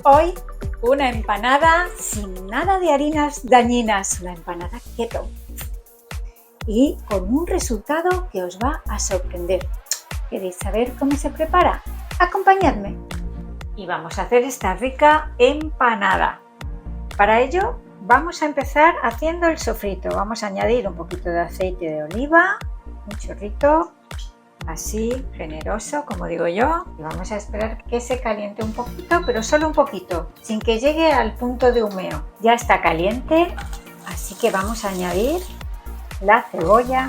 Hoy una empanada sin nada de harinas dañinas, una empanada keto y con un resultado que os va a sorprender. ¿Queréis saber cómo se prepara? Acompañadme y vamos a hacer esta rica empanada. Para ello vamos a empezar haciendo el sofrito. Vamos a añadir un poquito de aceite de oliva, un chorrito así generoso, como digo yo, y vamos a esperar que se caliente un poquito, pero solo un poquito, sin que llegue al punto de humeo. Ya está caliente, así que vamos a añadir la cebolla,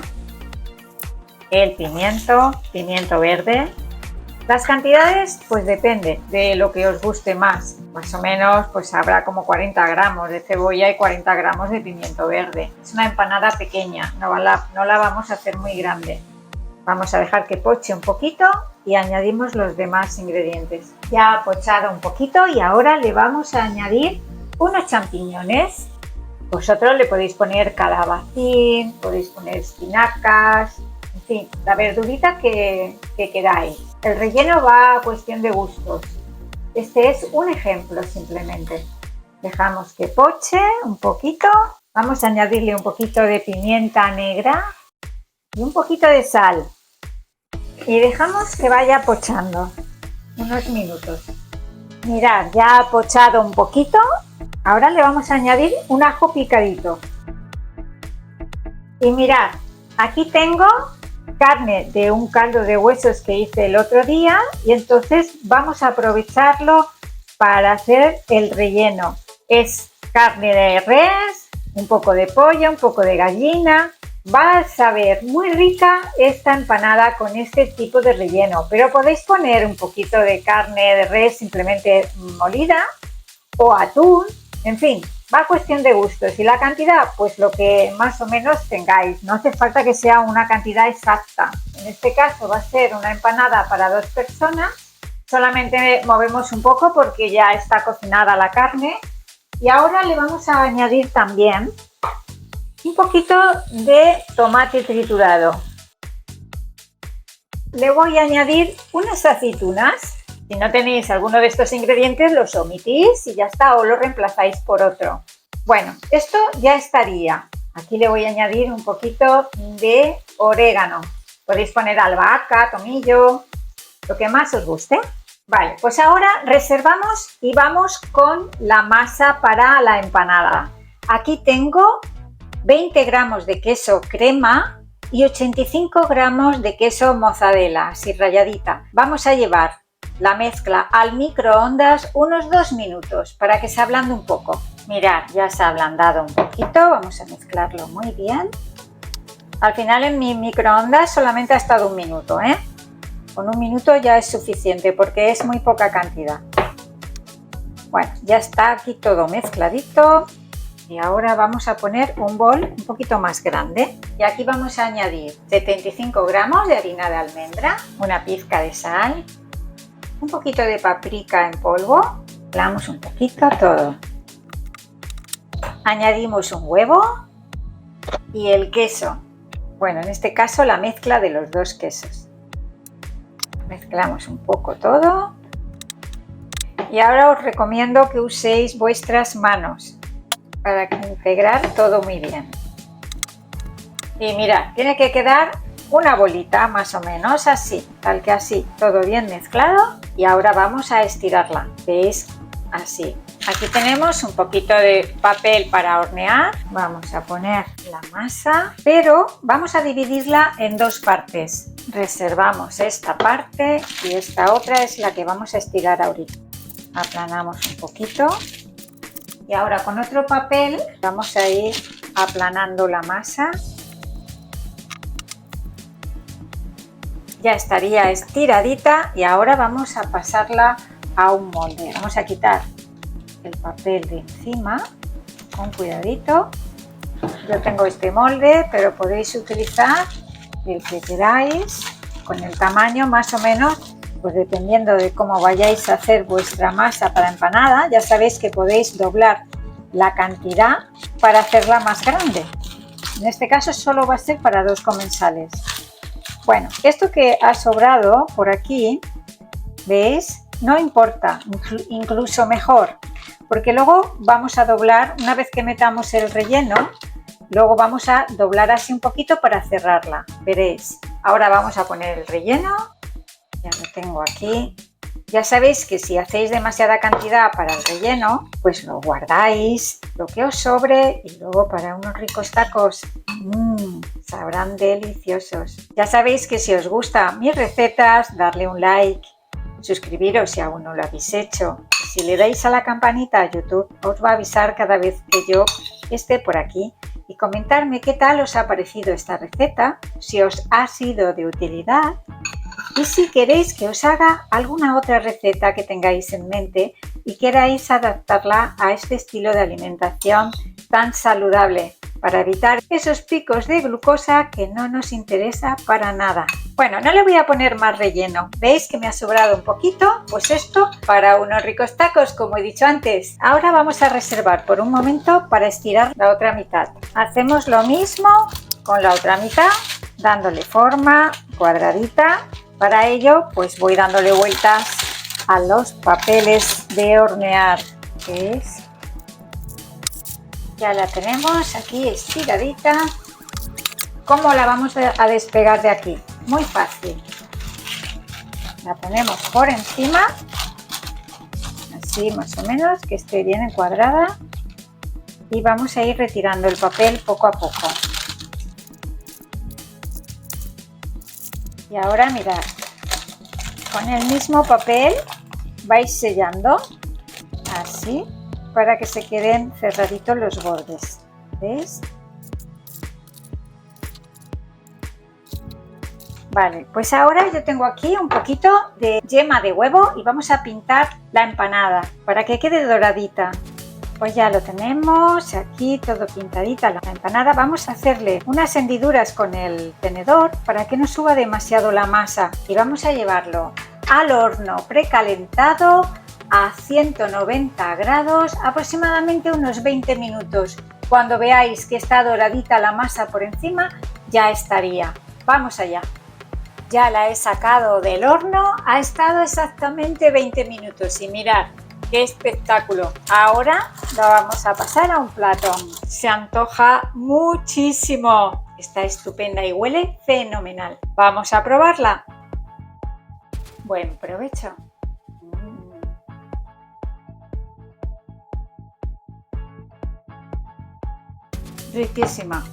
el pimiento verde. Las cantidades pues depende de lo que os guste más. Más o menos pues habrá como 40 gramos de cebolla y 40 gramos de pimiento verde. Es una empanada pequeña, no la vamos a hacer muy grande. Vamos a dejar que poche un poquito y añadimos los demás ingredientes. Ya ha pochado un poquito y ahora le vamos a añadir unos champiñones. Vosotros le podéis poner calabacín, podéis poner espinacas, en fin, la verdurita que queráis. El relleno va a cuestión de gustos. Este es un ejemplo simplemente. Dejamos que poche un poquito. Vamos a añadirle un poquito de pimienta negra y un poquito de sal y dejamos que vaya pochando unos minutos. Mirad, ya ha pochado un poquito. Ahora le vamos a añadir un ajo picadito y mirad, aquí tengo carne de un caldo de huesos que hice el otro día y entonces vamos a aprovecharlo para hacer el relleno. Es carne de res, un poco de pollo, un poco de gallina. Va a saber muy rica esta empanada con este tipo de relleno, pero podéis poner un poquito de carne de res simplemente molida o atún, en fin, va a cuestión de gustos y la cantidad pues lo que más o menos tengáis, no hace falta que sea una cantidad exacta. En este caso va a ser una empanada para 2 personas, solamente movemos un poco porque ya está cocinada la carne y ahora le vamos a añadir también un poquito de tomate triturado. Le voy a añadir unas aceitunas. Si no tenéis alguno de estos ingredientes, los omitís y ya está, o lo reemplazáis por otro. Bueno, esto ya estaría. Aquí le voy a añadir un poquito de orégano. Podéis poner albahaca, tomillo, lo que más os guste. Vale, pues ahora reservamos y vamos con la masa para la empanada. Aquí tengo 20 gramos de queso crema y 85 gramos de queso mozzarella, así ralladita. Vamos a llevar la mezcla al microondas unos 2 minutos para que se ablande un poco. Mirad, ya se ha ablandado un poquito, vamos a mezclarlo muy bien. Al final en mi microondas solamente ha estado 1 minuto, ¿eh? Con 1 minuto ya es suficiente porque es muy poca cantidad. Bueno, ya está aquí todo mezcladito. Y ahora vamos a poner un bol un poquito más grande y aquí vamos a añadir 75 gramos de harina de almendra, una pizca de sal, un poquito de paprika en polvo, mezclamos un poquito todo. Añadimos un huevo y el queso, bueno, en este caso la mezcla de los 2 quesos. Mezclamos un poco todo y ahora os recomiendo que uséis vuestras manos para integrar todo muy bien. Y mirad, tiene que quedar una bolita más o menos así, tal que así, todo bien mezclado y ahora vamos a estirarla, ¿veis? Así. Aquí tenemos un poquito de papel para hornear, vamos a poner la masa, pero vamos a dividirla en 2 partes. Reservamos esta parte y esta otra es la que vamos a estirar ahorita. Aplanamos un poquito. Y ahora con otro papel vamos a ir aplanando la masa. Ya estaría estiradita y ahora vamos a pasarla a un molde. Vamos a quitar el papel de encima con cuidadito. Yo tengo este molde, pero podéis utilizar el que queráis con el tamaño más o menos. Pues dependiendo de cómo vayáis a hacer vuestra masa para empanada, ya sabéis que podéis doblar la cantidad para hacerla más grande. En este caso solo va a ser para 2 comensales. Bueno, esto que ha sobrado por aquí, ¿veis? no importa, incluso mejor, porque luego vamos a doblar, una vez que metamos el relleno, luego vamos a doblar así un poquito para cerrarla, veréis. Ahora vamos a poner el relleno, ya lo tengo aquí. Ya sabéis que si hacéis demasiada cantidad para el relleno, pues lo guardáis, lo que os sobre y luego para unos ricos tacos, sabrán deliciosos. Ya sabéis que si os gustan mis recetas, darle un like, suscribiros si aún no lo habéis hecho. Y si le dais a la campanita, YouTube os va a avisar cada vez que yo esté por aquí. Y comentarme qué tal os ha parecido esta receta, si os ha sido de utilidad. Y si queréis que os haga alguna otra receta que tengáis en mente y queráis adaptarla a este estilo de alimentación tan saludable para evitar esos picos de glucosa que no nos interesa para nada. Bueno, no le voy a poner más relleno. ¿Veis que me ha sobrado un poquito? Pues esto para unos ricos tacos, como he dicho antes. Ahora vamos a reservar por un momento para estirar la otra mitad. Hacemos lo mismo con la otra mitad, dándole forma cuadradita. Para ello, pues voy dándole vueltas a los papeles de hornear. ¿Ves? Ya la tenemos aquí estiradita. ¿Cómo la vamos a despegar de aquí? Muy fácil. La ponemos por encima, así más o menos, que esté bien encuadrada. Y vamos a ir retirando el papel poco a poco. Y ahora mirad, con el mismo papel vais sellando, así, para que se queden cerraditos los bordes. ¿Veis? Vale, pues ahora yo tengo aquí un poquito de yema de huevo y vamos a pintar la empanada para que quede doradita. Pues ya lo tenemos aquí todo pintadita la empanada. Vamos a hacerle unas hendiduras con el tenedor para que no suba demasiado la masa y vamos a llevarlo al horno precalentado a 190 grados aproximadamente unos 20 minutos. Cuando veáis que está doradita la masa por encima, ya estaría. Vamos allá. Ya la he sacado del horno, ha estado exactamente 20 minutos y mirad. ¡Qué espectáculo! Ahora la vamos a pasar a un plato. Se antoja muchísimo. Está estupenda y huele fenomenal. Vamos a probarla. Buen provecho. Riquísima.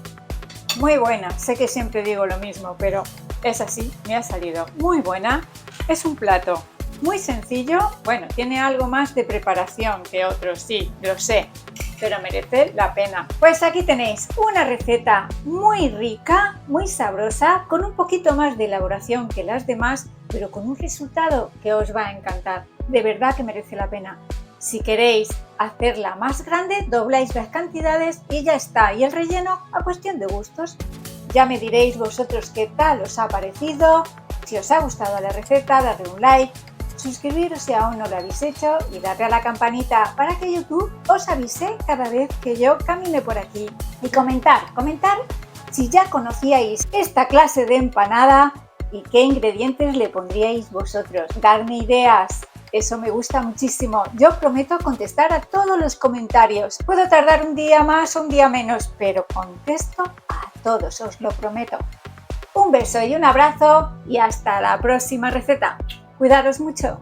Muy buena. Sé que siempre digo lo mismo, pero es así. Me ha salido muy buena. Es un plato muy sencillo, bueno, tiene algo más de preparación que otros, sí, lo sé, pero merece la pena. Pues aquí tenéis una receta muy rica, muy sabrosa, con un poquito más de elaboración que las demás, pero con un resultado que os va a encantar. De verdad que merece la pena. Si queréis hacerla más grande, dobláis las cantidades y ya está. Y el relleno a cuestión de gustos. Ya me diréis vosotros qué tal os ha parecido. Si os ha gustado la receta, dadle un like. Suscribiros si aún no lo habéis hecho y darle a la campanita para que YouTube os avise cada vez que yo camine por aquí. Y comentar si ya conocíais esta clase de empanada y qué ingredientes le pondríais vosotros. Darme ideas, eso me gusta muchísimo. Yo prometo contestar a todos los comentarios. Puedo tardar un día más o un día menos, pero contesto a todos, os lo prometo. Un beso y un abrazo y hasta la próxima receta. Cuidaros mucho.